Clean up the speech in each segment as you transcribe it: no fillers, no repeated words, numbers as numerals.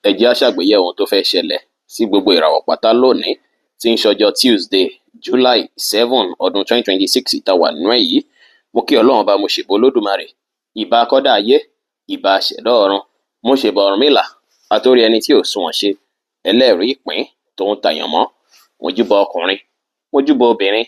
ẹ jẹ́ á ṣàgbéyẹ̀wò ohun tó fẹ́ ṣẹlẹ̀ sí gbogbo ìràwọ̀ pátá lónìí tí ń ṣọjọ́ Tuesday July 7 ọdún 2026 tá a wà nínú ẹ̀ yìí. Mo kí Ọlọ́run bá mo ṣèbà Olódùmarè, ìbà akọ́dá ayé, ìbà aṣẹ̀dá ọ̀run, mo ṣèbà Ọ̀rúnmìlà, atórí ẹni tí ò sunwọ̀n ṣe, ẹlẹ́rìí ìpín tòun tàyànmọ́, mo júbà ọkùnrin, mo júbà obìnrin,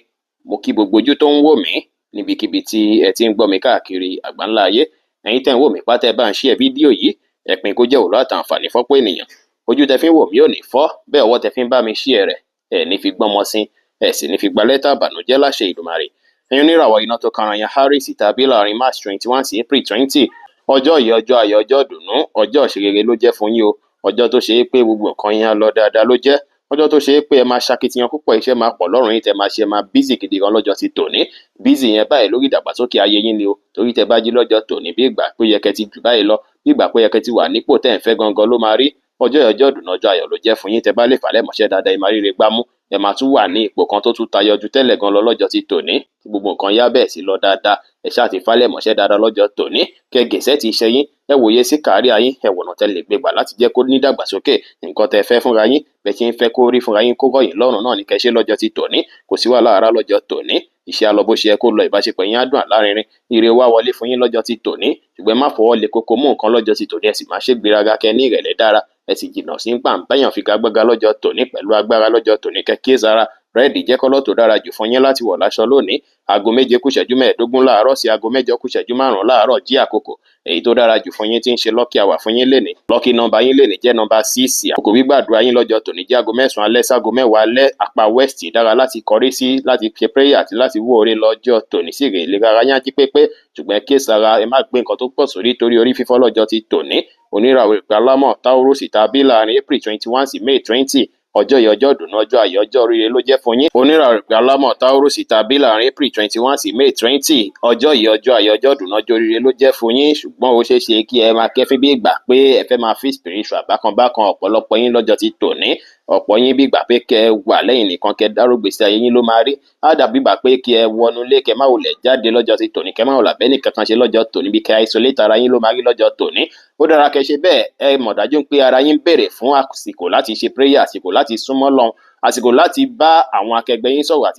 mo kí gbogbo ojú tó ń wò mí níbikíbi tí ẹ ti ń gbọ́ mi káàkiri àgbáńlá ayé. Ẹ̀yin tẹ́ ń wò mí pátá, ẹ bá ń share fídíò yìí, ẹ pín kó jẹ́ òwúlò àtàǹfààní fọ́pọ̀ ènìyàn. Ojú tẹ fi ń wò mí ò ní fọ́, bẹ́ẹ̀ ọwọ́ tẹ fi ń bá mi share rẹ̀ ẹ ní fi gbọ́mọ sí, ẹ sì ní fi gba lẹ́tà ìbànújẹ́ láṣẹ Ìdùmarè. Ẹ̀yin oníràwọ̀ iná tó karanya Aries tàbí láàrin March 21 sí April 20, ọjọ́ yìí ọjọ́ ayọ̀, ọjọ́ ìdùnnú, ọjọ́ ìṣerere ló jẹ́ fún yín o. Ọjọ́ tó ṣe é pé gbogbo nǹkan yín á lọ dáadáa ló jẹ́. Ọjọ́ tó ṣe é pé ẹ máa ṣakitiyan púpọ̀, iṣẹ́ máa pọ̀ lọ́rùn yín, tẹ máa ṣe máa busy gidi gan lọ́jọ́ ti tòní. Busy yẹn báyìí lórí ìdàgbàsókè ayé yín ni o, torí tẹ bá jí lọ́jọ́ tòní bí ìgbà pé yẹ kẹ́ ti jù báyìí lọ, bí ìgbà pé yẹ kẹ́ ti wà nípò tẹ́ ń fẹ́ gangan ló máa rí. Ọjọ́ yìí ọjọ́ ìdùnnú, ọjọ́ ayọ̀ ló jẹ́ fún yín. Tẹ bá lè fàlẹ́ mọ́ṣẹ́ dáadáa, ẹ máa ríre gbámú, ẹ máa tún wà ní ipò kan tó tún tayọ ju tẹ́lẹ̀ gan lọ lọ́jọ́ ti tòní. Gbogbo nǹkan yá bẹ́ẹ̀ sí lọ dáadáa, ẹ ṣáà ti fàlẹ́ mọ́ṣẹ́ dáadáa lọ́jọ́ tòní. Kẹ́ gẹ̀ẹ́sẹ̀ ti ṣe yín, ẹ wòye sí kàárí ayín, ẹ wọ̀nà tẹ́ lè gbégbà láti jẹ́ kó ní ìdàgbàsókè. Nǹkan tẹ́ fẹ́ fúnra yín, bẹ́ẹ̀ ṣe ń fẹ́ kó rí fúnra yín kó rọ̀yìn lọ́rùn náà ní kẹ́ ṣe lọ́jọ́ ti tòní. Kò sí wàhálà rárá lọ́jọ́ tòní. Iṣẹ́ á lọ bó ṣe yẹ kó lọ, ìbáṣepọ̀ yín á dùn àlárinrin, ire wá wọlé fún yín lọ́jọ́ ti tòní. Ṣùgbọ́n má fọwọ́ le koko mú nǹkan lọ́jọ́ ti tòní, ẹ sì má ṣe gbéraga, kẹ́ ní ìrẹ̀lẹ̀ dára, ẹ sì jìnnà sí pàǹpẹ́yàn figagbága lọ́jọ́ tòní pẹ̀lú agbára lọ́jọ́ tòní. Kẹ́ kíyèsára, rẹ́ẹ̀dì jẹ́ kọ́lọ́ tó dára jù fún yín láti wọ̀ láṣọ lónìí. Aago 7 kù ìṣẹ́jú 15 láàárọ̀ sí aago 8 kù ìṣẹ́jú 5 láàárọ̀ jí àkókò èyí tó dára jù fún yín tí ń ṣe lucky hour fún yín lénìí. Lucky nọ́mbà yín lénìí jẹ́ nọ́mbà 6. Àkókò gbígbàdúrà yín lọ́jọ́ tòní jẹ́ aago 9 alẹ́ sí aago 10 alẹ́. Apá west dára láti kọrí sí, láti ṣe prayer àti láti wó orí lọ́jọ́ tòní. Sí rè ìlera ara yín á jí pépé, ṣùgbọ́n kíyèsára, ẹ má gbé nǹkan tó pọ̀ sórí torí orí fífọ́ lọ́jọ́ ti tòní. Oníràwọ̀ ìgbàlámọ̀ Taurus tàbí láàrin April 21 sí May 20, ọjọ́ yìí ọjọ́ ìdùnnú, ọjọ́ ayọ̀, ọjọ́ oríire ló jẹ́ fún yín. Oníràwọ̀ ìgbàlámọ̀ Taurus tàbí láàrin April 21 sí May 20, ọjọ́ yìí ọjọ́ ayọ̀, ọjọ́ ìdùnnú, ọjọ́ oríire ló jẹ́ fún yín. Ṣùgbọ́n ó ṣeé ṣe kí ẹ máa kẹ́fín bí ìgbà pé ẹ fẹ́ máa fi spiritual bákan ọ̀pọ̀lọpọ̀ yín lọ́jọ́ ti tòní. Ọ̀pọ̀ yín bí ìgbà pé kẹ́ wà lẹ́yìn nìkan kẹ́ dárò gbèsè ayé yín ló máa rí. Á dàbí ìgbà pé kí ẹ wọnú ilé, kẹ́ má wulẹ̀ jáde lọ́jọ́ ti tòní, kẹ́ má wulẹ̀ bẹ́ẹ̀ nìkan kan ṣe lọ́jọ́ tòní, bí kẹ́ isolate ara yín ló máa rí lọ́jọ́ tòní. Ó dára kẹ́ ṣe bẹ́ẹ̀, ẹ mọ̀ dájú pé ara yín béèrè fún àsìkò láti ṣe prayer, àsìkò láti súnmọ́ Ọlọ́run, àsìkò láti bá àwọn akẹgbẹ́ yín sọ̀rọ̀,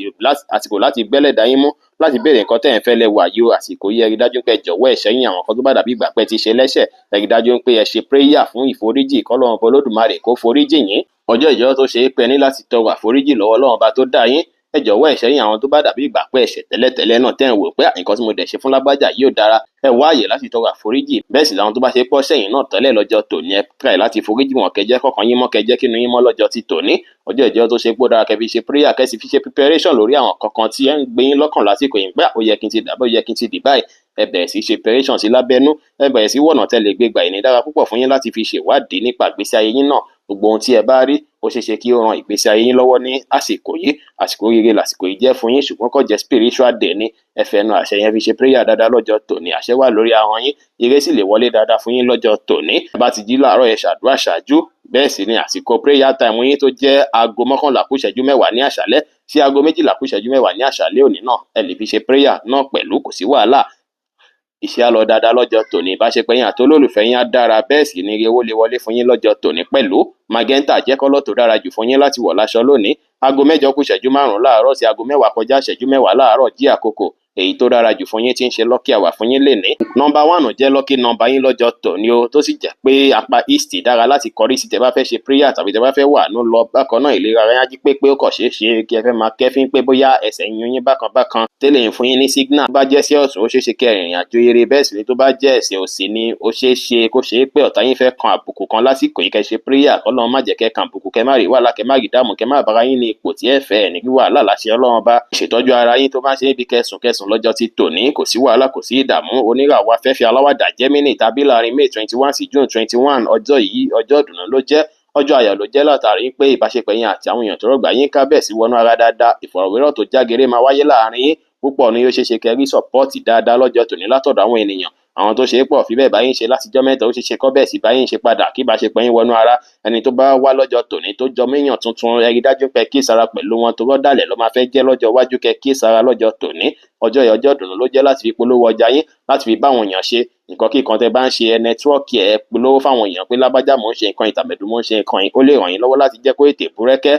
àsìkò láti bẹ́lẹ̀dá yín mú, láti béèrè nǹkan tẹ́ ẹ̀ ń fẹ́ lẹ́wà yìí o. Àsìkò yìí ẹ rí dájú pé ẹ jọ̀wọ́ ẹ̀ṣẹ̀ yín, àwọn kan tó bá dàbí ìgbà pé ti ṣe lẹ́ṣẹ̀, ẹ rí dájú pé ẹ ṣe prayer fún ìforíjì k'Ọlọ́run Olódùmarè kó foríjì yín. Ọjọ́ ìjọ tó ṣe é pé ẹ ní láti tọrọ àforíjì lọ́wọ́ Ọlọ́run bá tó dá yín. Ẹ jọ̀wọ́ ẹ̀ṣẹ̀ yín, àwọn tó bá dàbí ìgbà pé ẹ̀ṣẹ̀ tẹ́lẹ̀tẹ́lẹ̀ náà tẹ́ ń wò pé nǹkan tí mo dẹ̀ ṣe fún lágbájá yìí ò dára, ẹ wá àyè láti tọrọ àforíjì. Bẹ́ẹ̀ sì làwọn tó bá ṣe pọ́ sẹ́yìn náà tẹ́lẹ̀ lọ́jọ́ tòní, ẹ try láti foríjì wọn, kẹ́ jẹ́ kọ́kàn yín mọ́, kẹ́ jẹ́ kínú yín mọ́ lọ́jọ́ ti tòní. Ọjọ́ ìjọ tó ṣe pé ó dára kẹ́ fi ṣe prayer, kẹ́ sì fi ṣe preparation lórí àwọn kankan tí ẹ ń gbé yín lọ́kàn lásìkò yìí pé ó yẹ kí n ti dà, ó yẹ kí n ti dì báyìí. Ẹ bẹ̀rẹ̀ sí ṣe preparation sí lábẹ́nú, ẹ bẹ̀rẹ̀ sí wọ̀nà tẹ́ lè gbégbà. ìní dára púpọ̀ fún yín láti fi ṣèwádìí nípa ìgbésí ayé yín náà. Gbogbo ohun tí ẹ bá rí ó ṣeé ṣe kí ó ran ìgbésí ayé yín lọ́wọ́ ní àsìkò yìí. Àsìkò rere làsìkò yìí jẹ́ fún yín, ṣùgbọ́n kó jẹ́ spiritual day ni. Ẹ fẹnu àṣẹ yẹn fi ṣe prayer dáadáa lọ́jọ́ tòní. Àṣẹ wà lórí ahọ́n yín, ire sì lè wọlé dáadáa fún yín lọ́jọ́ tòní. Ẹ bá ti jí láàárọ̀, ẹ ṣàdúrà ṣáájú. Bẹ́ẹ̀ sì ni àsìkò prayer time yín tó jẹ́ aago 11 kù ìṣẹ́jú 10 ní àṣálẹ́ sí aago 12 kù ìṣẹ́jú 10 ní àṣálẹ́ òní náà, ẹ lè fi ṣe prayer náà pẹ̀lú, kò sí wàhálà. Iṣẹ́ á lọ dáadáa lọ́jọ́ tòní, ìbáṣepọ̀ yín àti olólùfẹ́ yín á dára, bẹ́ẹ̀ sì ni ire owó lè wọlé fún yín lọ́jọ́ tòní pẹ̀lú. Magenta jẹ́ kọ́lọ́ tó dára jù fún yín láti wọ̀ láṣọ lónìí. Aago 8 kù ìṣẹ́jú 5 láàárọ̀ sí aago 10 kọjá ìṣẹ́jú 10 láàárọ̀ jí àkókò èyí tó dára jù fún yín tí ń ṣe lucky hour fún yín lénìí. Nọ́mbà 1 jẹ́ lucky nọ́mbà yín lọ́jọ́ tòní o, tó sì jẹ́ pé apá east dára láti kọrí sí tẹ́ bá fẹ́ ṣe prayer tàbí tẹ́ bá fẹ́ wà nú lọ. Bákan náà ìlera ara yín á jí pépé, ó kàn ṣeé ṣe kí ẹ fẹ́ máa kẹ́fín pé bóyá ẹsẹ̀ yún yín bákan tẹ́lẹ̀ ń fún yín ní signal. Tó bá jẹ́ sí ọ̀tún, ó ṣeé ṣe kí ẹ rìnrìn àjò ire. Bẹ́ẹ̀ sì ni tó bá jẹ́ ẹsẹ̀ òsì ni, ó ṣeé ṣe kó ṣe pé ọ̀tá yín fẹ́ kan àbùkù kan lásìkò yìí. Kẹ́ ṣe prayer k'Ọlọ́run má jẹ́ kẹ́ kan àbùkù, kẹ́ má rí wàhálà, kẹ́ má rí dààmú, kẹ́ má bára yín ní ipò tí ẹ fẹ́ ní wàhálà láṣẹ Ọlọ́run bá. Ṣètọ́jú ara yín tó bá ṣe níbi kẹsùn lọ́jọ́ ti tòní, kò sí wàhálà, kò sí ìdààmú. Oníràwọ̀ afẹ́fẹ́ aláwàdà Gemini tàbí láàrin May 21 sí June 21, ọjọ́ yìí ọjọ́ ìdùnnú ló jẹ́, ọjọ́ ayọ̀ ló jẹ́ látàrí pé ìbáṣepọ̀ yín àti àwọn èèyàn tó rọ̀gbà yín ká bẹ̀ sí wọnú ara dáadáa. Ìfọ̀rọ̀wérọ̀ tó jágere máa wáyé láàrin yín. Púpọ̀ ni ó ṣeé ṣe kẹ́ rí support dáadáa lọ́jọ́ tòní látọ̀dọ̀ àwọn ènìyàn. àwọn tó ṣe é pọ̀ fi bẹ́ẹ̀ báyìí ṣe látijọ́ mẹ́ta ó ṣe ṣe kọ́ bẹ́ẹ̀ sì báyìí ṣe padà kí ìbáṣepọ̀ yín wọnú ara. Ẹni tó bá wá lọ́jọ́ tòní tó jọ méèyàn tuntun ẹ rí dájú pé kíyèsára pẹ̀lú wọn tó rọ́dàlẹ̀ ló máa fẹ́ jẹ́ lọ́jọ́ iwájú kẹ́ kíyèsára lọ́jọ́ tòní. Ọjọ́ yìí ọjọ́ ìdùnnú ló jẹ́ láti fi polówó ọjà yín, láti fi bá àwọn èèyàn ṣe nǹkan kíkan tẹ́ bá ń ṣe ẹ nẹ́tíwọ́ọ̀kì ẹ polówó fáwọn èèyàn pé lágbájá mò ń ṣe nǹkan ìtàmẹ̀dù mò ń ṣe nǹkan yìí, ó lè ràn yín lọ́wọ́ láti jẹ́ kó ètè búrẹ́kẹ́.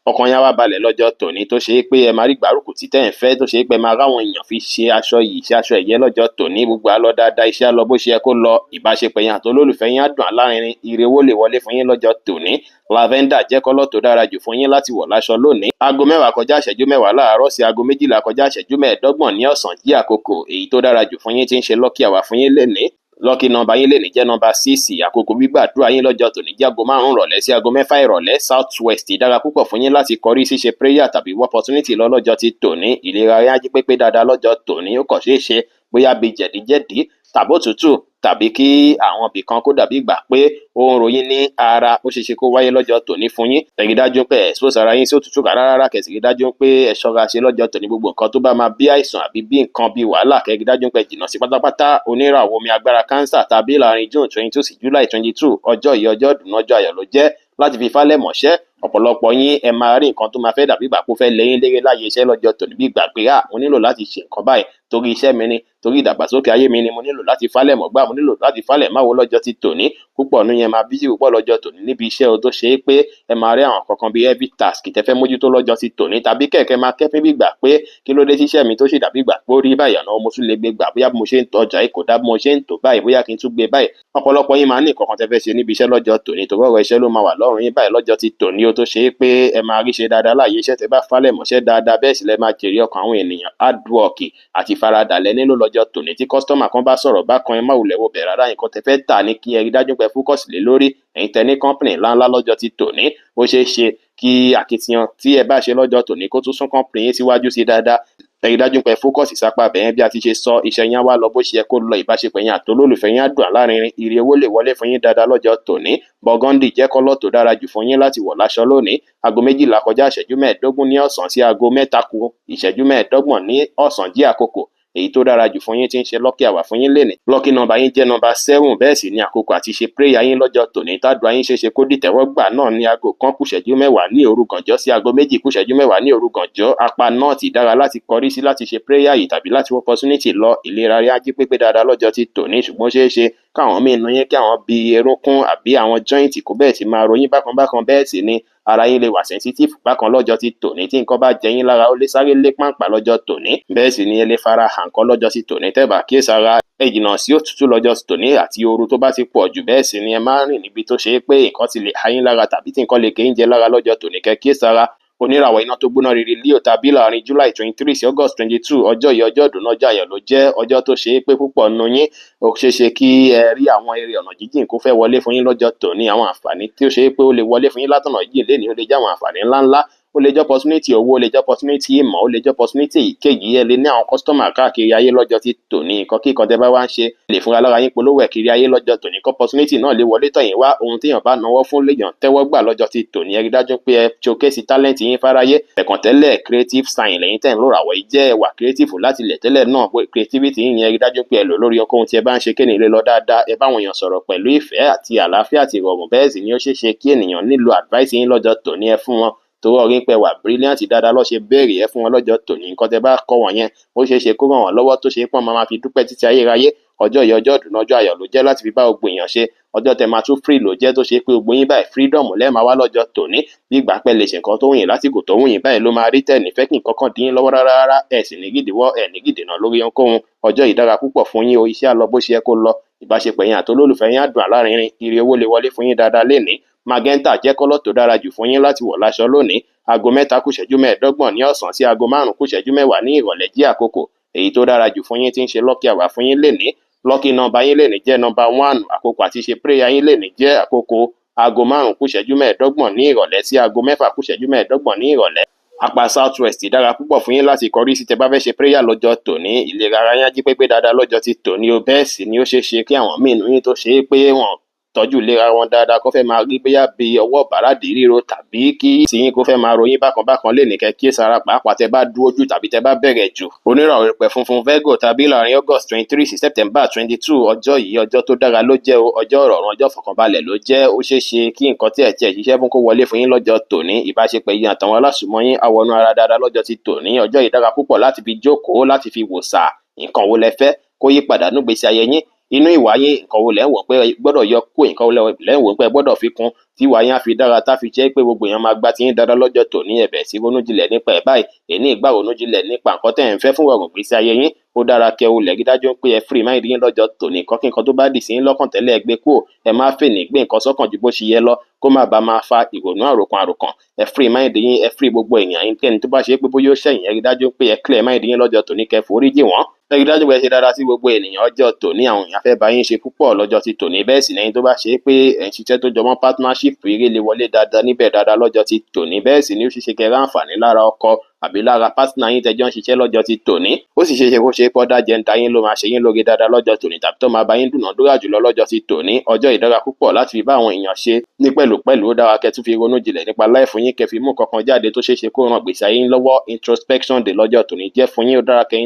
Ọkàn yín á wá balẹ̀ lọ́jọ́ tòní tó ṣe é pé ẹ máa rí gbárùkù tí tẹ́ ẹ̀ ń fẹ́ tó ṣe é pé ẹ máa ráwọn èèyàn fi ṣe aṣọ yìí ṣe aṣọ ẹ̀yẹ lọ́jọ́ tòní. Gbogbo á lọ dáadáa, iṣẹ́ á lọ bó ṣe yẹ kó lọ, ìbáṣepọ̀ yín àti olólùfẹ́ yín á dùn alárinrin, ire owó lè wọlé fún yín lọ́jọ́ tòní. Lavender jẹ́ kọ́lọ̀ tó dára jù fún yín láti wọ̀ láṣọ lónìí. Aago 10 kọjá ìṣẹ́jú 10 láàárọ̀ sí aago 12 kọjá ìṣẹ́jú 15 ní ọ̀sán jí àkókò èyí tó dára jù fún yín tí ń ṣe lucky hour fún yín lénìí. Lucky nọ́mbà yín lénìí jẹ́ nọ́mbà 6. Àkókò gbígbàdúrà yín lọ́jọ́ tòní jẹ́ aago 5 ìrọ̀lẹ́ sí aago 6 ìrọ̀lẹ́ South West. Dára púpọ̀ fún yín láti kọrí ṣíṣe prayer tàbí opportunity lọ́jọ́ ti tòní. Ìlera yín á jí pépé dáadáa lọ́jọ́ tòní. Ó kàn ṣeé ṣe bóyá bí jẹ̀díjẹ̀dí tàbí òtútù tàbí kí àwọn ibì kan kó dàbí ìgbà pé ó ń ròyìn ní ara, ó ṣeé ṣe kó wáyé lọ́jọ́ tòní fún yín. Ẹ rí dájú pé ẹ expose ara yín sí òtútù rárá, kẹ̀sì rí dájú pé ẹ ṣọ́ra ṣe lọ́jọ́ tòní. Gbogbo nǹkan tó bá máa bí àìsàn àbí bí nǹkan bí wàhálà kẹ́ rí dájú pé jìnnà sí pátápátá. Oníràwọ̀ omi agbára cancer tàbí láàrin June 22 sí July 22 ọjọ́ yìí ọjọ́ ìdùnnú ọjọ́ ayọ̀ ló jẹ́ láti fi falẹ̀ mọ̀ṣẹ́. Ọ̀pọ̀lọpọ̀ yín ẹ máa rí nǹkan tó máa fẹ́ dàbí ìgbà kó fẹ́ lẹ́yìn léré láyé iṣẹ́ lọ́jọ́ tòní bí ìgbà pé mo nílò láti ṣe nǹkan báyìí torí iṣẹ́ mi ni, torí ìdàgbàsókè ayé mi ni, mo nílò láti falẹ̀ mọ́gbà, mo nílò láti falẹ̀ máwo lọ́jọ́ ti tòní. Púpọ̀ nínú yẹn máa bísí púpọ̀ lọ́jọ́ tòní níbi iṣẹ́ o tó ṣe é pé ẹ máa rí àwọn kankan bíi heavy task tẹ́ fẹ́ mójútó lọ́jọ́ ti tòní tàbí kẹ̀kẹ́ máa kẹ́fín bí ìgbà pé kí ló dé tíṣẹ́ mi tó ṣe dàbí ìgbà pé ó rí báyìí ọ̀nà mo tún lè gbé gbà bóyá mo ṣe ń tọ́jà kò dá mo ṣe ń tò báyìí bóyá kí n tún gbé báyìí. Ọ̀pọ̀lọpọ̀ yín máa ní nǹkan kan tẹ́ fẹ́ ṣe níbi iṣẹ́ lọ́jọ́ tòní tó rọrọ iṣẹ́ ló máa wà lọ́rùn yín báyìí lọ́jọ́ ti tòní o tó ṣe é pé ẹ máa rí ṣe dáadáa láàyè iṣẹ́ tẹ́ bá falẹ̀ mọ́ṣẹ́ dáadáa bẹ́ẹ̀ sì lẹ máa jèrè ọkàn àwọn ènìyàn. Hard work àti faradà lẹ nílò lọ́jọ́ tòní. Tí kọ́sítọ́mà kan bá sọ̀rọ̀ bákan ẹ má wulẹ̀ wo bẹ̀ rárá, nǹkan tẹ́ fẹ́ tà ní kí ẹ rí dájú pé fókọ̀sì lé lórí. Ẹ̀yin tẹ́ ní kọ́ńpìnì ńláńlá lọ́jọ́ ti tòní, ó ṣeé ṣe kí akitiyan tí ẹ bá ṣe lọ́jọ́ tòní kó tún sún kọ́ńpìnì yín síwájú sí dáadáa. Ẹ rí dájú pé fókọ̀sì sápá bẹ̀yẹn bí a ti ṣe sọ, iṣẹ́ yín á wá lọ bó ṣe yẹ kó lọ, ìbáṣepọ̀ yín àti olólùfẹ́ yín á dùn alárinrin, ire owó lè wọlé fún yín dáadáa lọ́jọ́ tòní. Burgundy jẹ́ kọ́lọ̀ tó dára jù fún yín láti wọ̀ láṣọ lónìí. Aago 12 kọjá ìṣẹ́jú 15 ní ọ̀sán sí aago 3 kù ìṣẹ́jú 15 ní ọ̀sán jí àkókò èyí tó dára jù fún yín tí ń ṣe lucky hour fún yín lénìí. Lucky nọ́mbà yín jẹ́ nọ́mbà 7. Bẹ́ẹ̀ sì ni àkókò àti ṣe prayer yín lọ́jọ́ tòní tádùá yín ṣeéṣe kó dìtẹ́wọ́gbà náà ní aago 1 kù ìṣẹ́jú 10 ní òru gànjọ́ sí aago 2 kù ìṣẹ́jú 10 ní òru gànjọ́. Apá náà ti dára láti kọrí sí láti ṣe prayer yìí tàbí láti wọ́n opportunity lọ. Ìlera rí ají pépé dáadáa lọ́jọ́ ti tòní, ṣùgbọ́n ṣeéṣe káwọn míì nu yín kí àwọn bí erunkún àbí àwọn joint kó bẹ́ẹ̀ sì máa ròyìn bákan bákan. Bẹ́ẹ̀ sì ni ara yín lè wà sensitive bákan lọ́jọ́ ti tòní. Tí nǹkan bá jẹ yín lára ó lè sáré lé pàǹpà lọ́jọ́ tòní. Bẹ́ẹ̀ sì ni ẹ lè fara hàn kọ́ lọ́jọ́ ti tòní tẹ́ bá kíyèsára. Ẹ jìnnà sí òtútù lọ́jọ́ ti tòní àti ooru tó bá ti pọ̀ jù. Bẹ́ẹ̀ sì ni ẹ máa rìn níbi tó ṣe é pé nǹkan ti lè há yín lára tàbí tí nǹkan lè gé yín jẹ lára lọ́jọ́ tòní kẹ́ kíyèsára. Oníràwọ̀ iná tó gbóná rere Leo tàbí láàrin July 23 sí August 22 ọjọ́ yìí ọjọ́ ìdùnnú ọjọ́ ayọ̀ ló jẹ́ ọjọ́ tó ṣe é pé púpọ̀ nínú yín ó ṣeé ṣe kí ẹ rí àwọn èrè ọ̀nà jíjìn kó fẹ́ wọlé fún yín lọ́jọ́ tòní. Àwọn àǹfààní tí ó ṣe é pé ó lè wọlé fún yín látọ̀nà jíjìn lénìí ó lè jẹ́ àwọn àǹfààní ńláńlá. Ó lè jẹ́ opportunity owó, ó lè jẹ́ opportunity ìmọ̀, ó lè jẹ́ opportunity ìkéyìí. Ẹ lè ní àwọn customer káàkiri ayé lọ́jọ́ ti tòní. Nǹkan kíkan tẹ́ bá wá ń ṣe lè fúnra lára yín polówó ẹ̀ kiri ayé lọ́jọ́ tòní. Opportunity náà lè wọlé tọ̀yìn wá. Ohun téèyàn bá náwó fún léèyàn tẹ́wọ́ gbà lọ́jọ́ ti tòní. Ẹ rí dájú pé ẹ showcase talent yín fáráyé. Ẹ̀kàn tẹ́lẹ̀ creative sign lẹ́yìn tẹ́ ń lò ràwọ̀ yìí jẹ́ ẹwà creative láti ilẹ̀ tẹ́lẹ̀ náà. Creativity yín ẹ rí dájú pé ẹ lò lórí ohunkóhun tí ẹ bá ń ṣe kéènì lè lọ dáadáa. Ẹ bá àwọn èèyàn sọ̀rọ̀ pẹ̀lú ìfẹ́ àti àlàáfíà àti ìrọ̀rùn. Bẹ́ẹ̀ sì ni ó ṣeé ṣe kí ènìyàn nílò advice yín lọ́jọ́ tòní. Ẹ fún wọn torí ọ̀rí ń pẹ́ wà brilliant dáadáa lọ́ ṣe béèrè ẹ fún wọn lọ́jọ́ tòní. Nǹkan tẹ́ bá kọ́ wọn yẹn ó ṣeé ṣe kó ràn wọ́n lọ́wọ́ tó ṣe pọ́n máa fi dúpẹ́ títí ayérayé. Ọjọ́ yìí ọjọ́ ìdùnnú ọjọ́ ayọ̀ ló jẹ́ láti fi bá gbogbo èèyàn ṣe. Ọjọ́ tẹ́ máa tún free ló jẹ́ tó ṣe pé gbogbo yín báyìí freedom lẹ́ẹ̀ máa wá lọ́jọ́ tòní. Bí ìgbà pẹ́ lè ṣe nǹkan tó wù yín lásìkò tó wù yín báyìí ló máa rí tẹ̀ ní fẹ́ kí nǹkan kan dín yín lọ́wọ́ rárá. Ẹ sì ní gìdíwọ́ ẹ ní gìdìnà lórí ohunkóhun. Ọjọ́ yìí dára púpọ̀ fún yín o, iṣẹ́ á lọ bó ṣe yẹ kó lọ. Ìbáṣepọ̀ yín àti olólùfẹ́ yín á dùn alárinrin, ire owó lè wọlé fún yín dáadáa lénìí. Magenta jẹ́ kọ́lọ̀ tó dára jù fún yín láti wọ̀ láṣọ lónìí. Aago 3 kù ìṣẹ́jú 15 ní ọ̀sán sí aago 5 kù ìṣẹ́jú 10 ní ìrọ̀lẹ́ jí àkókò èyí tó dára jù fún yín tí ń ṣe lucky hour fún yín lénìí. Lucky nọ́mbà yín lénìí jẹ́ nọ́mbà 1. Àkókò àti ṣe prayer yín lénìí jẹ́ àkókò aago 5 kù ìṣẹ́jú 15 ní ìrọ̀lẹ́ sí aago 6 kù ìṣẹ́jú 15 ní ìrọ̀lẹ́. Apá South West dára púpọ̀ fún yín láti kọrí sí tẹ́ bá fẹ́ ṣe prayer lọ́jọ́ tòní. Ìlera ara yín á jí pépé dáadáa lọ́jọ́ ti tòní o. Bẹ́ẹ̀ sì ni ó ṣeé ṣe kí àwọn míì nínú yín tó ṣe é pé wọn tọ́jú ìlera wọn dáadáa kó fẹ́ máa rí bóyá bí ọwọ́ bàràdì ríro tàbí kí tiyín kó fẹ́ máa ròyìn bákan lè ní kẹ́ kíyèsára pàápàá tẹ́ bá dúró jù tàbí tẹ́ bá bẹ̀rẹ̀ jù. Oníràwọ̀ erùpẹ̀ funfun Virgo tàbí láàrin August 23 sí September 22 ọjọ́ yìí ọjọ́ tó dára ló jẹ́ o, ọjọ́ ìrọ̀rùn ọjọ́ ìfọ̀kànbalẹ̀ ló jẹ́. Ó ṣeé ṣe kí nǹkan tí ẹ̀ tiẹ̀ ṣiṣẹ́ fún kó wọlé fún yín lọ́jọ́ tòní. Ìbáṣepọ̀ yín àtàwọn alásùnmọ́ yín á wọnú ara dáadáa lọ́jọ́ ti tòní. Ọjọ́ yìí dára púpọ̀ láti fi jókòó láti fi wòsà nǹkan wo lẹ fẹ́ kó yí padà nínú ìgbésí ayé yín. Inú ìwà yín nǹkan wo lẹ ń wò pé gbọ́dọ̀ yọ kó, nǹkan wo lẹ ń wò pé gbọ́dọ̀ fi kún tí ìwà yín á fi dára tá fi jẹ́ pé gbogbo èèyàn máa gbá tí yín dáadáa lọ́jọ́ tòní. Ẹ̀bẹ̀ sí ronú jinlẹ̀ nípa ẹ̀ báyìí. Èní ìgbà ronú jinlẹ̀ nípa nǹkan tẹ́ ẹ̀ ń fẹ́ fún ọ̀rọ̀ ìgbésí ayé yín. Ó dára kẹ́ o lẹ̀ rí dájú pé ẹ free mind yín lọ́jọ́ tòní. Kí nǹkan tó bá dì sí yín lọ́kàn tẹ́lẹ̀ ẹ gbé kúrò. Ẹ má fèní gbé nǹkan sọ́kàn ju bó ṣe yẹ lọ kó má bàa máa fa ìrònú àròkàn. Ẹ free mind yín, ẹ free gbogbo èèyàn yín. Kẹ́ni tó bá ṣe pé bóyá ó ṣẹ̀yìn ẹ rí dájú pé ẹ clear mind yín lọ́jọ́ tòní kẹ́ foríjì wọ́n. Ẹ rí dájú pé ẹ ṣe dáadáa sí gbogbo ènìyàn ọjọ́ tòní. Àwọn èèyàn fẹ́ bá yín ṣe púpọ̀ lọ́jọ́ ti tòní. Bẹ́ẹ̀ sì lẹ́yìn tó bá ṣe pé ẹ̀ ń ṣiṣẹ́ tó jọmọ́ partnership eré lè wọlé dáadáa níbẹ̀ dáadáa lọ́jọ́ ti tòní. Bẹ́ẹ̀ sì ni ó ṣeéṣe kẹ́ ráǹfààní lára ọkọ àbí lára partner yín tẹ́jọ́ ń ṣiṣẹ́ lọ́jọ́ ti tòní. Ó sì ṣeéṣe kó ṣe pọ́dà jẹ́ńtà yín ló máa ṣe yín lóge dáadáa lọ́jọ́ tòní tàbí tó máa bá yín dúnàádúrà jùlọ lọ́jọ́ ti tòní. Ọjọ́ ìdára púpọ̀ láti fi bá àwọn èèyàn ṣe ní pẹ̀lúpẹ̀lú. Ó dára kẹ́ tún fi ronú jinlẹ̀ nípa láìfù yín kẹ́ fi mú kankan jáde tó ṣeéṣe kó ràn gbèsè ayé yín lọ́wọ́. Introspection day lọ́jọ́ tòní jẹ́ fún yín. Ó dára kẹ́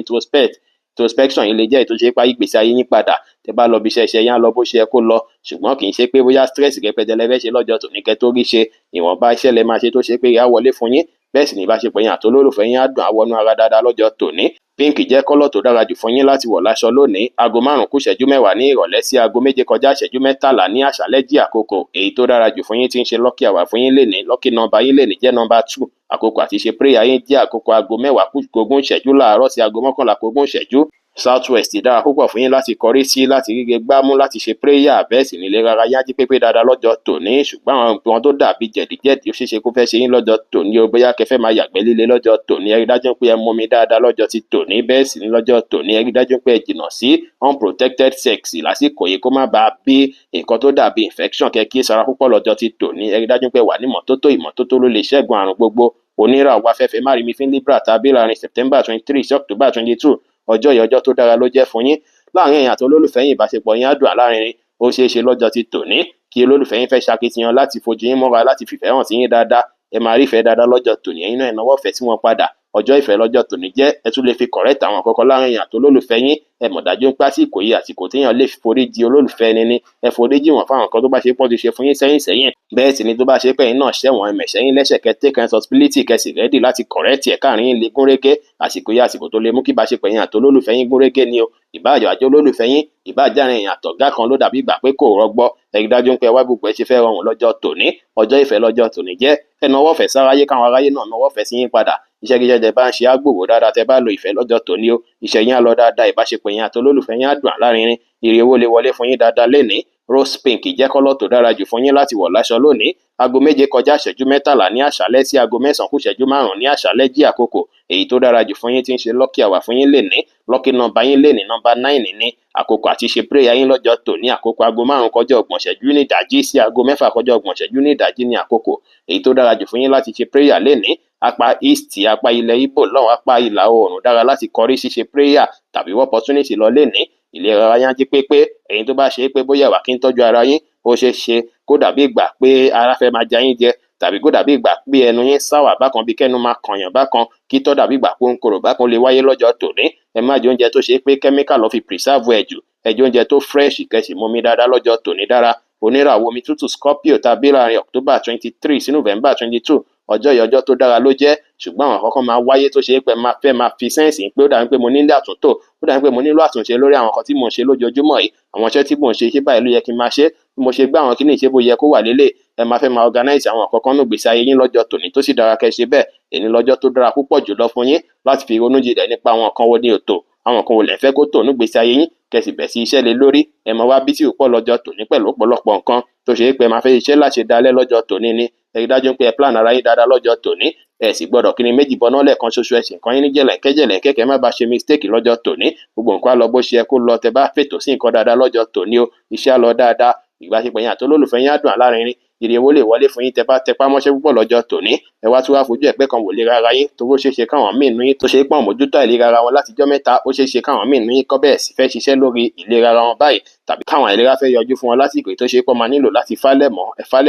introspection yìí lè jẹ́ ètò ṣe pa ìgbésí ayé yín padà. Tẹ́ bá lọ bí iṣẹ́ yín á lọ bó ṣe yẹ kó lọ, ṣùgbọ́n kì í ṣe pé bóyá stress rẹpẹtẹ lẹ fẹ́ ṣe lọ́jọ́ tòní kẹ́ tó rí ṣe. Ìwọ̀nba iṣẹ́ lẹ máa ṣe tó ṣe pé á wọlé fún yín. Bẹ́ẹ̀ sì ni ìbáṣepọ̀ yín àti olólùfẹ́ yín á dùn á wọnú ara dáadáa lọ́jọ́ tòní. Pink jẹ́ kọ́lọ̀ tó dára jù fún yín láti wọ̀ láṣọ lónìí. Aago 5 kù ìṣẹ́jú 10 ní ìrọ̀lẹ́ sí aago 7 kọjá ìṣẹ́jú 13 ní àṣálẹ́ jí àkókò. Èyí tó dára jù fún yín tí ń ṣe lucky hour fún yín lénìí. Lucky number yín lénìí jẹ́ number 2. Àkókò àti ṣe prayer yín jẹ́ àkókò aago 10 kù ogún ìṣẹ́jú láàárọ̀ sí aago 11 kù ogún ìṣẹ́jú. Southwest dára púpọ̀ fún yín láti kọrí sí, láti ríge gbámú, láti ṣe prayer. Bẹ́ẹ̀ sì nílé rárá yá jí pépé dáadáa lọ́jọ́ tòní. Ṣùgbọ́n àwọn nǹkan tó dàbí jẹ̀díjẹ̀dí ó ṣeéṣe kó fẹ́ ṣe yín lọ́jọ́ tòní. Ó bóyá kẹfẹ́ máa yàgbẹ́ líle lọ́jọ́ tòní. Ẹ rí dájú pé ẹ mú mi dáadáa lọ́jọ́ ti tòní. Bẹ́ẹ̀ sì ní lọ́jọ́ tòní ẹ rí dájú pé ẹ jìnnà sí unprotected sex lásìkò yìí kó má bàa bí nǹkan tó dàbí infection. Kẹ́ kíyèsára púpọ̀ lọ́jọ́ ti tòní. Ẹ rí dájú pé wà ní ìmọ́tótó ló lè ṣẹ́gun àrùn gbogbo. Oníràwọ̀ afẹ́fẹ́ má rí mi fín Libra tàbí láàrin September 23 sí October 22. Ọjọ́ yìí ọjọ́ tó dára ló jẹ́ fún yín. Láàrin ẹ̀yin àti olólùfẹ́ yín ìbáṣepọ̀ yín á dùn láàrin. Ó ṣeé ṣe lọ́jọ́ ti tòní kí olólùfẹ́ yín fẹ́ ṣakitiyan láti fojú yín mọ́ra láti fìfẹ́ hàn sí yín dáadáa. Ẹ máa rí ìfẹ́ dáadáa lọ́jọ́ tòní. Ẹ̀yin náà ẹ nawọ́ ìfẹ́ sí wọn padà. Ọjọ́ ìfẹ́ lọ́jọ́ tòní jẹ́. Ẹ tún lè fi correct àwọn kọ̀ọ̀kan láàrin ẹ̀yin àti olólùfẹ́ yín. Ẹ mọ̀ dájú pé àsìkò yìí àsìkò téèyàn lè foríjì olólùfẹ́ ẹni ni. Ẹ foríjì wọn fáwọn nǹkan tó bá ṣe pọ́n ti ṣe fún yín sẹ́yìn. Bẹ́ẹ̀ sì ni tó bá ṣe pé ẹ̀yin náà ṣẹ̀wọ̀n ẹ̀mẹ̀ṣẹ̀ yín lẹ́sẹ̀ kẹ́ take responsibility kẹ́ sì ready láti correct ẹ̀ káàrin yín lè gúnrégé. Àsìkò yìí àsìkò tó lè mú kí ìbáṣepọ̀ yín àti olólùfẹ́ yín gúnrégé ni o. Ìbáàjọ́ àjọ olólùfẹ́ yín ìbáàjẹ́ àárín ẹ̀yin àtọ̀gá kan ló dàbí ìgbà pé kò rọgbọ. Ẹ rí dájú pé wá gbogbo ẹ ṣe fẹ́ rọrùn lọ́jọ́ tòní. Ọjọ́ ìfẹ́ lọ́jọ́ tòní jẹ́. Ẹ nawọ́ ìfẹ́ sáráyé káwọn aráyé náà nawọ́ ìfẹ́ sí yín padà. Iṣẹ́ kíṣẹ́ tẹ́ bá ń ṣe á gbòòrò dáadáa tẹ́ bá lo ìfẹ́ lọ́jọ́ tòní o. Iṣẹ́ yín á lọ dáadáa, ìbáṣepọ̀ yín àti olólùfẹ́ yín á dùn lárinrin. Ire owó lè wọlé fún yín dáadáa lénìí. Rose pink jẹ́ kọ́lọ̀ tó dára jù fún yín láti wọ̀ láṣọ lónìí. Aago 7 kọjá ìṣẹ́jú 13 ní àṣálẹ́ sí aago 9 kù ìṣẹ́jú 5 ní àṣálẹ́ jí àkókò. Èyí tó dára jù fún yín tí ń ṣe lucky hour fún yín lénìí. Lucky number yín lénìí number 9 ní. Àkókò àti ṣe prayer yín lọ́jọ́ tòní. Àkókò aago 5 kọjá ọgbọ̀n ìṣẹ́jú ní ìdájí sí aago 6 kọjá ọgbọ̀n ìṣẹ́jú ní ìdájí ní àkókò. Èyí tó dára jù fún yín láti ṣe prayer lénìí. Apá east, apá ilẹ̀ Igbo lọ́hùn, apá ìlà oòrùn dára láti kọrí ṣíṣe prayer tàbí opportunity lọ lénìí. Ìlera ara yín jí pépé. Ẹ̀yin tó bá ṣe pé bóyá wà kí ń tọ́jú ara yín, ó ṣeé ṣe kó dàbí ìgbà pé ara fẹ́ máa ja yín jẹ tàbí kó dàbí ìgbà pé ẹnu yín sáwà bákan bí kẹ́nu máa kànyàn bákan kí tọ́ dàbí ìgbà pé òǹkòrò bákan lè wáyé lọ́jọ́ tòní. Ẹ má jẹ oúnjẹ tó ṣe pé kẹ́míkà lọ́ fi preserve ẹ̀ jù. Ẹ jẹ oúnjẹ tó fresh kẹ́sì mú mi dáadáa lọ́jọ́ tòní dára. Oníràwọ̀ omi tútù Scorpio tàbí láàrin October 23 sí November 22. Ọjọ́ yìí ọjọ́ tó dára ló jẹ́. Ṣùgbọ́n àwọn kọ̀ọ̀kan máa wáyé tó ṣe pé máa fẹ́ máa fi sẹ́ǹsì pé ó dàbí pé mo nílò àtúntò, ó dàbí pé mo nílò àtúnṣe lórí àwọn nǹkan tí mò ń ṣe lójoojúmọ́ yìí. Àwọn iṣẹ́ tí mò ń ṣe báyìí ló yẹ kí n máa ṣe. Bí mo ṣe gbá àwọn kíní ìṣe bó yẹ kó wà lélẹ̀. Ẹ máa fẹ́ máa organize àwọn kọ̀ọ̀kan nínú ìgbésí ayé yín lọ́jọ́ tòní tó sì dára kẹ́ ṣe bẹ́ẹ̀. Èní lọ́jọ́ tó dára púpọ̀ jùlọ fún yín láti fi ronú jinlẹ̀ nípa àwọn nǹkan wo ní òtò, àwọn nǹkan wo lẹ fẹ́ kó tò nínú ìgbésí ayé yín kẹ́sì bẹ̀ sí iṣẹ́ lé lórí. Ẹ máa wá bísí púpọ̀ lọ́jọ́ tòní pẹ̀lú ọ̀pọ̀lọpọ̀ nǹkan tó ṣe pé máa fẹ́ iṣẹ́ láṣẹ dalẹ́ lọ́jọ́ tòní ni. Ẹ rí dájú pé ẹ plan ara yín dáadáa lọ́jọ́ tòní. Ẹ sì gbọ́dọ̀ kí ni méjì bọ́ná lẹ́ẹ̀kan ṣoṣo ẹ̀sìn kan yín ní jẹ̀lẹ̀kẹ́ má bá ṣe mistake lọ́jọ́ tòní. Gbogbo nǹkan á lọ bó ṣe yẹ kó lọ. Tẹ́ bá fètò sí nǹkan dáadáa lọ́jọ́ tòní o. Iṣẹ́ á lọ dáadáa. Ìbáṣepọ̀ yín àti olólùfẹ́ yín á dùn lárinrin. ire owó lè wọlé fún yín tẹ́ bá tẹpá mọ́ṣẹ́ púpọ̀ lọ́jọ́ tòní. Ẹ wá tún wá fojú ẹ̀gbẹ́ kan wò ìlera ara yín, torí ó ṣeé ṣe káwọn míì nínú yín tó ṣe pé wọ́n mójútó ìlera ara wọn látijọ́ mẹ́ta, ó ṣeé ṣe káwọn míì nínú yín kọ́ bẹ̀rẹ̀ sí fẹ́ ṣiṣẹ́ lórí ìlera ara wọn báyìí, tàbí káwọn àìlera fẹ́ yọjú fún wọn lásìkò tó ṣe pé wọ́n máa nílò láti fálẹ̀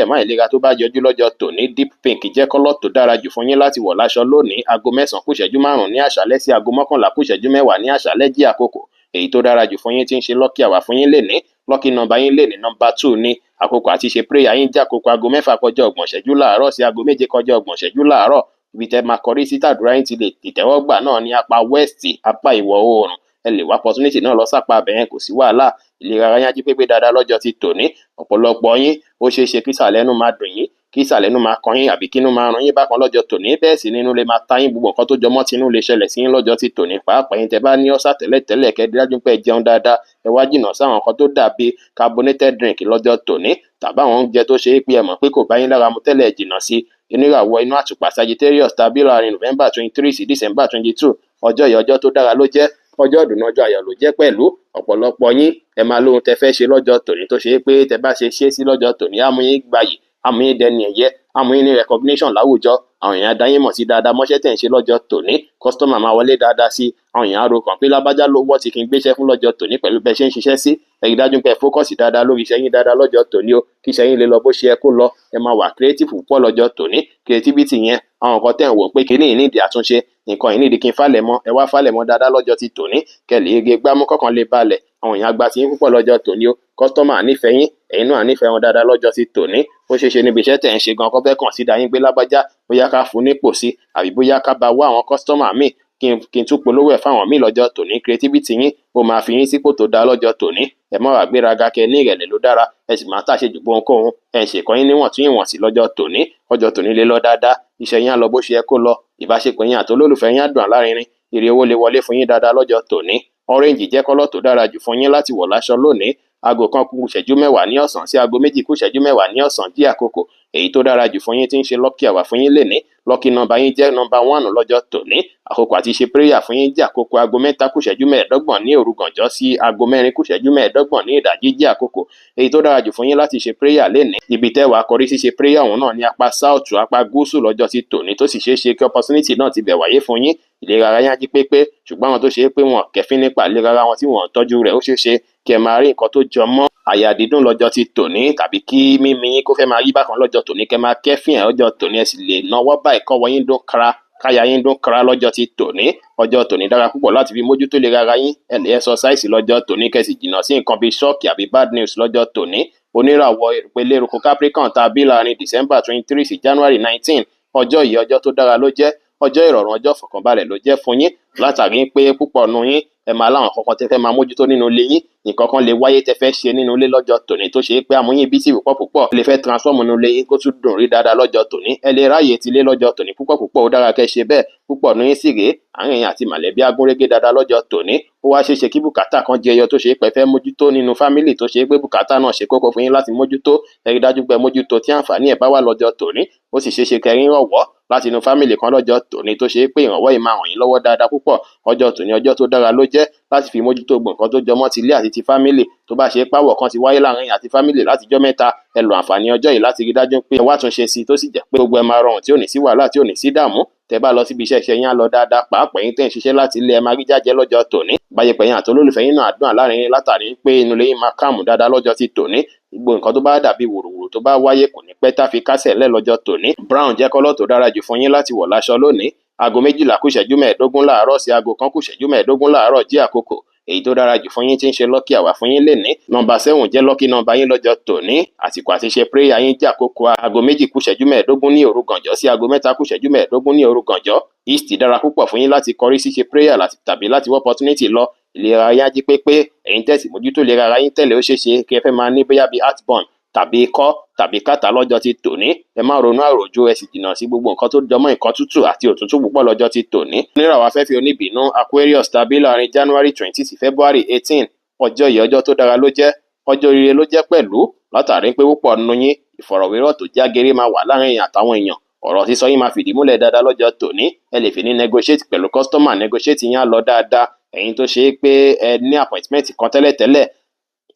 mọ́ àìlera tó bá yọjú lọ́jọ́ tòní. Deep pink jẹ́ kọ́lọ̀ tó dára jù fún yín láti wọ̀ láṣọ lónìí. Aago 9 kù ìṣẹ́jú 5 ní àṣálẹ́ sí aago 11 kù ìṣẹ́jú 10 ní àṣálẹ́ jí àkókò èyí tó dára jù fún yín tí ń ṣe lucky hour fún yín lénìí. Lucky number yín lénìí number 2 ní àkókò àti ṣe prayer yín jẹ́ àkókò aago 6 kọjá 30 ìṣẹ́jú láàárọ̀ sí aago 7 kọjá 30 ìṣẹ́jú láàárọ̀. Ibi tẹ́ máa kọrí sí tàdúrà yín ti lè tìtẹ́wọ́gbà náà ní apá west, apá ìwọ̀ oòrùn. Ẹ lè wá opportunity náà lọ sápá abẹ́yẹn, kò sí wàhálà. Ìlera ara yín á jí pépé dáadáa lọ́jọ́ ti tòní. Ọ̀pọ̀lọpọ̀ yín ó ṣeé ṣe kí ìsàlẹ̀ inú máa dùn yín, kí ìsàlẹ̀ inú máa kan yín, àbí kí inú máa run yín bákan lọ́jọ́ tòní. Bẹ́ẹ̀ sì nínú lè máa ta yín, gbogbo nǹkan tó jọmọ́ tinú lè ṣẹlẹ̀ sí yín lọ́jọ́ ti tòní. Pàápàá yín tẹ́ bá ní ọ́sà tẹ́lẹ̀tẹ́lẹ̀, kẹ́ dájú pé ẹ jẹun dáadáa. Ẹ wá jìnnà sáwọn nǹkan tó dàbí carbonated drink lọ́jọ́ tòní, tàbí àwọn oúnjẹ tó ṣe é pé ẹ mọ̀ pé kò bá yín lára mu tẹ́lẹ̀, jìnnà sí. Oníràwọ̀ inú àtùpà Sagittarius tàbí láàrin November 23 sí December 22. Ọjọ́ yìí ọjọ́ tó dára ló jẹ́, ọjọ́ ìdùnnú, ọjọ́ ayọ̀ ló jẹ́ pẹ̀lú. Ọ̀pọ̀lọpọ̀ yín ẹ máa lóhun tẹ́ fẹ́ ṣe lọ́jọ́ tòní tó ṣe é pé tẹ́ bá ṣe sí lọ́jọ́ tòní á mú yín gbayì, á mú yín dẹni ẹ̀yẹ, á mú yín ní recognition láwùjọ. Àwọn èèyàn á dá yín mọ̀ sí dáadáa mọ́ṣẹ́ tẹ̀ ń ṣe lọ́jọ́ tòní. Customer máa wọlé dáadáa sí. Àwọn èèyàn á ro kàn pé lágbájá lówó tí kì í gbéṣẹ́ fún lọ́jọ́ tòní pẹ̀lú bẹ́ẹ̀ ṣe ń ṣiṣẹ́ sí. Ẹ rí dájú pé ẹ fókọ̀sì dáadáa lórí iṣẹ́ yín dáadáa lọ́jọ́ tòní o, kí iṣẹ́ yín lè lọ bó ṣe yẹ kó lọ. Ẹ máa wà creative púpọ̀ lọ́jọ́ tòní. Creativity yẹn, àwọn nǹkan tẹ̀ ń wò pé kíní yìí nídìí àtúnṣe, nǹkan yìí nídìí kí n fálẹ̀ mọ́, ẹ wá fálẹ̀ mọ́ dáadáa lọ́jọ́ ti tòní. Kẹ́ lè ege gbámú kọ́kàn lè balẹ̀. Àwọn èèyàn àgbà tí yín púpọ̀ lọ́jọ́ tòní o. Customer nífẹ̀ẹ́ yín, ẹ̀yin náà nífẹ̀ẹ́ wọn dáadáa lọ́jọ́ ti tòní. Ó ṣeé ṣe níbi iṣẹ́ tẹ̀ ń ṣe gan kó fẹ́ kàn sí da yín pé lágbájá bóyá ká fún nípò sí, àbí bóyá ká bá wá àwọn customer míì kí n tún polówó ẹ̀ fáwọn míì lọ́jọ́ tòní. Creativity yín ó máa fi yín sípò tó dáa lọ́jọ́ tòní. Ẹ má wá gbéraga, kẹ́ ní ìrẹ̀lẹ̀ ló dára. Ẹ sì máa tàṣe jù ohunkóhun. Ẹ ń ṣèkọ́ yín níwọ̀ntúnwọ̀nsì lọ́jọ́ tòní. Ọjọ́ tòní lè lọ dáadáa. Iṣẹ́ yín á lọ bó ṣe yẹ kó lọ. Ìbáṣepọ̀ yín àti olólùfẹ́ yín á dùn lárinrin. Ire owó lè wọlé fún yín dáadáa lọ́jọ́ tòní. Orange jẹ́ kọ́lọ̀ tó dára jù fún yín láti wọ̀ láṣọ lónìí. Aago 1 kù ìṣẹ́jú 10 ní ọ̀sán sí aago 2 kù ìṣẹ́jú 10 ní ọ̀sán jí àkókò èyí tó dára jù fún yín tí ń ṣe lucky hour fún yín lénìí. Lucky number yín jẹ́ number 1 lọ́jọ́ tòní. Àkókò àti ṣe prayer fún yín jẹ́ àkókò aago 3 kù ìṣẹ́jú 15 ní òru gànjọ́ sí aago 4 kù ìṣẹ́jú 15 ní ìdájí jí àkókò èyí tó dára jù fún yín láti ṣe prayer lénìí. Ibi tẹ́ wàá kọrí sí ṣe prayer ọ̀hún náà ní apá south, apá gúúsù lọ́jọ́ ti tòní, tó sì ṣeé ṣe kí opportunity náà ti bẹ̀ wáyé fún yín. Ìlera ara yín á jí pépé, ṣùgbọ́n àwọn tó ṣe é pé wọn kẹfín nípa ìlera ara wọn tí wọ́n tọ́jú rẹ̀, ó ṣeé ṣe kí ẹ máa rí nǹkan tó jọ mọ́ àyà dídùn lọ́jọ́ ti tòní, tàbí kí mímí yín kó fẹ́ máa yí bákan lọ́jọ́ tòní. Kẹ́ máa kẹ́fín ẹ̀ lọ́jọ́ tòní. Ẹ sì lè náwó báyìí kọ́wọ́ yín dún kara, káyà yín dún kara lọ́jọ́ ti tòní. Ọjọ́ tòní dára púpọ̀ láti fi mójútó ìlera ara yín. Ẹ lè exercise lọ́jọ́ tòní, kẹ́ sì jìnnà sí nǹkan bíi ṣọ́ọ̀kì àbí bad news lọ́jọ́ tòní. Oníràwọ̀ ìpele eruku Capricorn tàbí láàrin December 23 sí January 19. Ọjọ́ yìí ọjọ́ tó dára ló jẹ́. Ọjọ́ ìrọ̀rùn, ọjọ́ ìfọ̀kànbalẹ̀ ló jẹ́ fún yín, látàrí pé púpọ̀ nù yín ẹ máa láwọn kankan tẹ́ fẹ́ máa mójútó nínú ilé yín. Nǹkan kan lè wáyé tẹ́ fẹ́ ṣe nínú ilé lọ́jọ́ tòní tó ṣe é pé àmúyín bí sí púpọ̀ lè fẹ́ transform nínú ilé yín kó tún dùn rí dáadáa lọ́jọ́ tòní. Ẹ lè ráyè ti ilé lọ́jọ́ tòní púpọ̀, ó dára kẹ́ ṣe bẹ́ẹ̀. Púpọ̀ nù yín sì rèé, àárín yín àti mọ̀lẹ́bí agúnrégé dáadáa lọ́jọ́ tòní. Ó wá ṣeé ṣe kí bùkátà kan jẹyọ tó ṣe é pé fẹ́ mójútó nínú fámìlì, tó ṣe é pé bùkátà náà ṣe kókó fún yín láti mójútó. Ẹ rí dájú pé mójútó tí àǹfààní ẹ̀ bá wà lọ́jọ́ tòní. Ó sì ṣeé ṣe kẹrin rọ̀wọ́ láti inú fámìlì kan lọ́jọ́ tòní tó ṣe é pé ìrànwọ́ yìí máa ràn yín lọ́wọ́ dáadáa púpọ̀. Ọjọ́ tòní ọjọ́ tó dára ló jẹ́ láti fi mójútó gbọ̀n kan tó jọmọ́ ti ilé àti ti fámìlì. Tó bá ṣe páwọ̀ kan ti wáyé láàrin àti fámìlì látijọ́ mẹ́ta, ẹ lo àǹfààní ọjọ́ yìí láti rí dájú pé ẹ wá tún ṣe sí i, tó sì jẹ́ pé gbogbo ẹ máa rọrùn tí ò ní sí wàhálà, tí ò ní sí dààmú. Tẹ́ bá lọ síbi iṣẹ́ yín á lọ dáadáa. Pàápàá yín tẹ́ ń ṣiṣẹ́ láti ilé, ẹ máa rí jájẹ lọ́jọ́ tòní. Báyẹ̀pẹ̀ yín àti olólùfẹ́ yín náà dùn láàrin látàrí pé inú ilé yín máa káàmù dáadáa lọ́jọ́ ti tòní. Gbogbo nǹkan tó bá dàbí wùrùwùrù tó bá wáyé kò ní pẹ́ tá fi kásẹ̀ lẹ̀ lọ́jọ́ tòní. Brown jẹ́ kọ́lọ̀ tó dára jù fún yín láti wọ̀ láṣọ lónìí. Aago 12 kù ìṣẹ́jú 15 láàárọ̀ sí aago 1 kù ìṣẹ́jú 15 láàárọ̀ jí àkókò èyí tó dára jù fún yín tí ń ṣe lucky hour fún yín lénìí. Number 7 jẹ́ lucky number yín lọ́jọ́ tòní. Àsìkò àti ṣe prayer yín jẹ́ àkókò aago 2 kù ìṣẹ́jú 15 ní òru gànjọ́ sí aago 3 kù ìṣẹ́jú 15 ní òru gànjọ́. East dára púpọ̀ fún yín láti kọrí sí ṣe prayer tàbí láti wọ́ opportunity lọ. Ìlera yín á jí pépé, ẹ̀yin tẹ̀sí mójútó ìlera ara yín tẹ́lẹ̀, ó ṣeé ṣe kí ẹ fẹ́ máa ní bóyá bíi heartburn tàbí ikọ́ tàbí kàtà lọ́jọ́ ti tòní. Ẹ má ronú àròjù, ẹ sì jìnnà sí gbogbo nǹkan tó jọmọ́ nǹkan tútù àti òtútù púpọ̀ lọ́jọ́ ti tòní. Oníràwọ̀ afẹ́fẹ́ oníbìínú Aquarius tàbí láàrin January 20 sí February 18. Ọjọ́ yìí ọjọ́ tó dára ló jẹ́. Ọjọ́ rere ló jẹ́ pẹ̀lú, látàrí pé púpọ̀ nínú yín ìfọ̀rọ̀wérọ̀ tó jágere máa wà láàrin yín àtàwọn èèyàn. Ọ̀rọ̀ sísọ yín máa fìdí múlẹ̀ dáadáa lọ́jọ́ tòní. Ẹ lè fi ní negotiate pẹ̀lú customer, negotiate yín á lọ dáadáa. Ẹ̀yin tó ṣe é pé ẹ ní appointment kan tẹ́lẹ̀tẹ́lẹ̀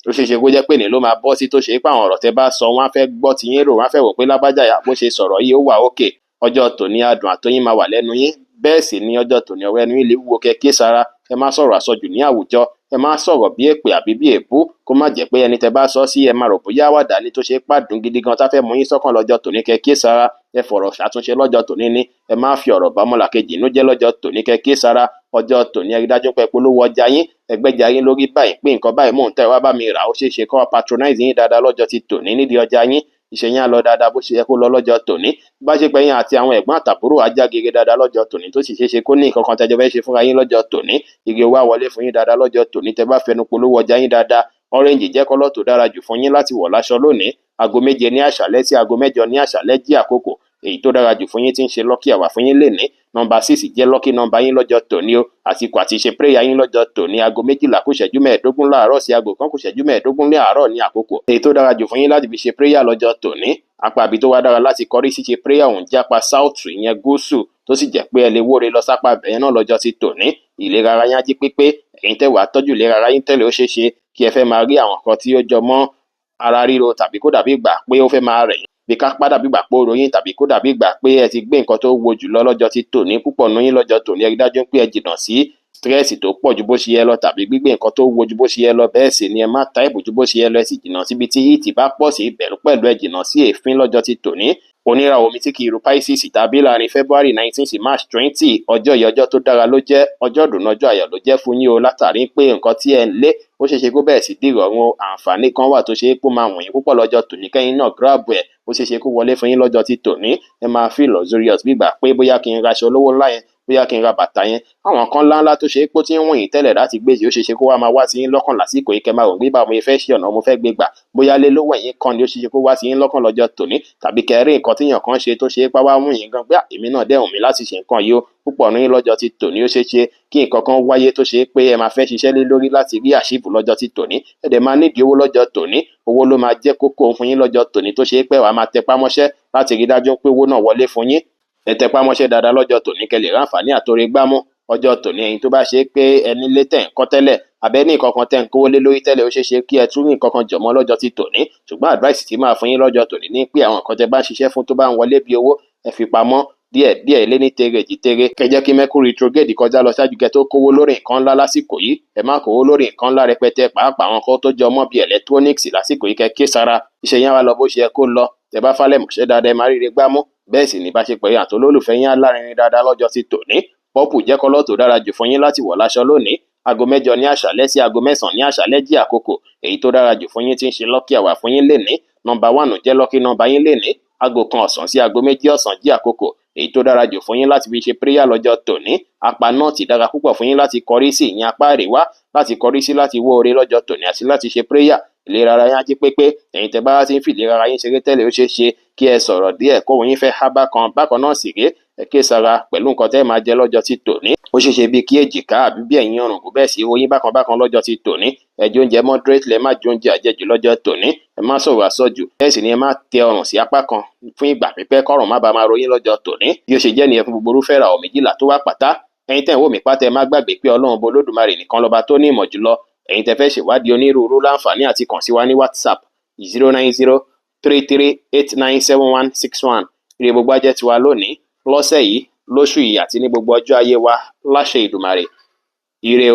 ó ṣeé ṣe kó jẹ́ pé ní ló máa bọ́ sí tó ṣe pé àwọn ọ̀rọ̀ tẹ́ bá sọ wọ́n á fẹ́ gbọ́ ti yín rò, wọ́n á fẹ́ wò pé lágbájá bó ṣe sọ̀rọ̀ yìí ó wà òkè. Ọjọ́ tòní adùn àtọyín máa wà lẹ́nu yín, bẹ́ẹ̀ sì ni ọjọ́ tòní ọ̀rọ̀ ẹnu yín lè wúwo kẹ́ sára. Ẹ má sọ̀rọ̀ àsọjù ní àwùjọ, ẹ má sọ̀rọ̀ bí èpè àbí bí èébú, kó má jẹ́ pé ẹni tẹ́ bá sọ sí ẹ máa rò bóyá àwàdà ni tó ṣe pàdùn gidi gan tá fẹ́ mú yín sọ́kàn lọ́jọ́ tòní kẹ́ sára. Ẹ fọ̀rọ̀ ṣàtúnṣe lọ́jọ́ tòní ni, ẹ má fi ọ̀rọ̀ bá ọmọlàkejì inú jẹ́ lọ́jọ́ tòní kẹ́ sára. Ọjọ́ tòní ẹ rí dájú pé polówó ọjà yín, ẹgbẹ́jà yín lórí báyìí pé nǹkan báyìí mò ń tẹ́ wá bá mi rà, ó ṣeé ṣe kó patronize yín dáadáa lọ́jọ́ ti tòní nídìí ọjà yín. Iṣẹ́ yín á lọ dáadáa bó ṣe yẹ kó lọ lọ́jọ́ tòní. Bá ṣe pé yín àti àwọn ẹ̀gbọ́n àtàbúrò á já gere dáadáa lọ́jọ́ tòní, tó sì ṣeé ṣe kó ní nǹkan kan tẹ́jọ fẹ́ ṣe fúnra yín lọ́jọ́ tòní. Ire owó á wọlé fún yín dáadáa lọ́jọ́ tòní tẹ́ bá fẹnu polówó ọjà yín dáadáa. Orange jẹ́ kọ́lọ̀ tó dára jù fún yín láti wọ̀ láṣọ lónìí. Aago 7 ní àṣálẹ́ sí aago 8 ní àṣálẹ́ jí àkókò èyí tó dára jù fún yín tí ń ṣe lucky hour fún yín lénìí. Nọ́mbà 6 jẹ́ lucky nọ́mbà yín lọ́jọ́ tòní o. Àsìkò àti ṣe prayer yín lọ́jọ́ tòní aago 12 kù ìṣẹ́jú 15 láàárọ̀ sí aago 1 kù ìṣẹ́jú 15 ní àárọ̀ ní àkókò èyí tó dára jù fún yín láti fi ṣe prayer lọ́jọ́ tòní. Apá àbí tó wá dára láti kọrí sí ṣe prayer òun jápa south ìyẹn gúúsù, tó sì jẹ́ pé ẹ lè wóore lọ sápá bẹ̀yẹn náà lọ́jọ́ ti tòní. Ìlera ara yín á jí pépé, ẹ̀yin tẹ́ wàá tọ́jú ìlera ara yín tẹ́lẹ̀ ó ṣeé ṣe kí ẹ fẹ́ máa rí àwọn nǹkan tí ó jọ mọ́ ara ríro tàbí kó dàbí ìgbà pé ó fẹ́ máa rẹ̀ yín, bí kápá dàbí ìgbà pé ó ròyìn tàbí kó dàbí ìgbà pé ẹ ti gbé nǹkan tó wo jùlọ lọ́jọ́ ti tòní. Púpọ̀ nínú yín lọ́jọ́ tòní ẹ rí dájú pé ẹ jìnnà sí stress tó pọ̀ ju bó ṣe yẹ lọ tàbí gbígbé nǹkan tó wo ju bó ṣe yẹ lọ. Bẹ́ẹ̀ sì ni ẹ má táìpù ju bó ṣe yẹ lọ, ẹ sì jìnnà síbi tí heat bá pọ̀ sí ìbẹ̀rù pẹ̀lú ẹ jìnnà sí èéfín lọ́jọ́ ti tòní. Oníràwọ̀ omi tí kì í ru Pisces tàbí láàrin February 19 sí March 20, ọjọ́ yìí ọjọ́ tó dára ló jẹ́, ọjọ́ ìdùnnú ọjọ́ ayọ̀ ló jẹ́ fún yín o, látàrí pé nǹkan tí ẹ ń lé ó ṣeé ṣe kó bẹ̀rẹ̀ sí dìrọ̀rùn. Àǹfààní kan wà tó ṣe é pé ó máa wọ̀nyí púpọ̀ lọ́jọ́ tòní, kẹ́yìn náà grab ẹ̀, ó ṣeé ṣe kó wọlé fún yín lọ́jọ́ ti tòní. Ẹ máa feel luxurious bí ìgbà pé bóyá kí n raṣọ olówó ńlá yẹn, bóyá kí n ra bàtà yẹn. Àwọn kan ńláńlá tó ṣe é pé tí ń wọ̀nyí tẹ́lẹ̀ láti gbé yìí ó ṣeé ṣe kó wá máa wá sí yín lọ́kàn lásìkò yìí, kẹ́ máa rò pé báwo mo fẹ́ ṣe ọ̀nà mo fẹ́ gbé gbà, bóyá lé lówó ẹ̀yìn kan ni ó ṣeé ṣe kó wá sí yín lọ́kàn lọ́jọ́ tòní, tàbí kẹrí nǹkan tíyàn kan ṣe tó ṣe é pá wá mú yín gan pé èmi náà dẹ̀ wùn mí láti ṣe nǹkan yìí ó. Púpọ̀ nínú yín lọ́jọ́ ti tòní ó ṣeé ṣe kí nǹkan kan wáyé tó ṣe é pé ẹ máa fẹ́ ṣiṣẹ́ lé lórí láti rí àṣìbù lọ́jọ́ ti tòní. Ẹ dẹ̀ máa nídìí owó lọ́jọ́ tòní, owó ló máa jẹ́ kókó fún yín lọ́jọ́ tòní, tó ṣe é pé wàá máa tẹpá mọ́ṣẹ́ láti rí dájú pé owó náà wọlé fún yín. Ẹ tẹpá mọ́ṣẹ́ dáadáa lọ́jọ́ tòní kẹ́ lè ráǹfààní àtòrè gbámú. Ọjọ́ tòní ẹ̀yin tó bá ṣe pé ẹni lé tẹ̀ ń kọ́ tẹ́lẹ̀ àbẹ́ ní nǹkan kan tẹ́ ń kówó lé lórí tẹ́lẹ̀, ó ṣeé ṣe kí ẹ tún ní nǹkan kan jọ̀mọ́ lọ́jọ́ ti tòní. Ṣùgbọ́n advice tí máa fún yín lọ́jọ́ tòní ní pé àwọn nǹkan tẹ́ bá ń ṣiṣẹ́ fún tó bá ń wọlé bí owó, ẹ fi pamọ́ díẹ̀ lé ní tere jìtere. Kẹ́ jẹ́ kí Mercury retrograde kọjá lọ ṣáájú kẹ́ tó kówó lórí nǹkan ńlá lásìkò yìí. Ẹ má kówó lórí nǹkan ńlá rẹpẹtẹ, pàápàá àwọn nǹkan tó jọ mọ́ bí electronics lásìkò yìí kẹ́ sára. Iṣẹ́ yẹn wá lọ bó ṣe yẹ kó lọ. Tẹ́ bá falẹ̀ mọ̀ṣẹ́ dáadáa ẹ máa ríre gbámú. Bẹ́ẹ̀ sì ni ìbáṣepọ̀ yín àti olólùfẹ́ yín á lárinrin dáadáa lọ́jọ́ ti tòní. Purple jẹ́ kọ́lọ̀ tó dára jù fún yín láti wọ̀ láṣọ lónìí. Aago 8 ní àṣálẹ́ sí aago 9 ní àṣálẹ́ jí àkókò èyí tó dára jù fún yín tí ń ṣe lucky hour fún yín lénìí. Nọ́mbà 1 jẹ́ lucky nọ́mbà yín lénìí. Aago 1 ọ̀sán sí aago 2 ọ̀sán jí àkókò èyí tó dára jù fún yín láti fi ṣe prayer lọ́jọ́ tòní. Apá náà ti dára púpọ̀ fún yín láti kọrí sí ìyẹn apá àríwá, láti kọrí sí láti wó oore lọ́jọ́ tòní àti láti ṣe prayer. Ìlera ara yín á jí pépé, ẹ̀yin tẹ́ bá ti ń fi ìlera ara yín ṣeré tẹ́lẹ̀ ó ṣeé ṣe kí ẹ sọ̀rọ̀ díẹ̀ kó yín fẹ́ há bákan náà sì ré. Ẹ kíyèsára pẹ̀lú nǹkan tẹ́ máa jẹ lọ́jọ́ ti tòní. Ó ṣeé ṣe bí kí èjìká àbí bí ẹ̀yìn ọrùn kò bẹ́ẹ̀ sí oyin bákan lọ́jọ́ ti tòní. Ẹ jẹ oúnjẹ moderate, lẹ má jẹ oúnjẹ àjẹjù lọ́jọ́ tòní. Ẹ má sọ̀rọ̀ àsọjù, bẹ́ẹ̀ sì ni ẹ má tẹ ọrùn sí apá kan fún ìgbà pípẹ́ kọ́rùn má bàa máa ròyìn lọ́jọ́ tòní. Bí ó ṣe jẹ́ nìyẹn fún gbogbo irúfẹ́ ìràwọ̀ méjìlá tó wá pátá. Ẹ̀yin tẹ́ ń wò mí pátá ẹ má gbàgbé pé Ọlọ́run Olódùmarè nìkan lọ́ba tó ní ìmọ̀ jùlọ. Ẹ̀yin tẹ́ fẹ́ ṣèwádìí onírúurú láǹfààní àti kàn sí wa ní WhatsApp 09033897161. Ire gbogbo á jẹ́ tiwa lónìí, lọ́sẹ̀ yìí, lóṣù yìí àti ní gbogbo ọjọ́ ayé wa láṣẹ Ìdùmarè. Ire o.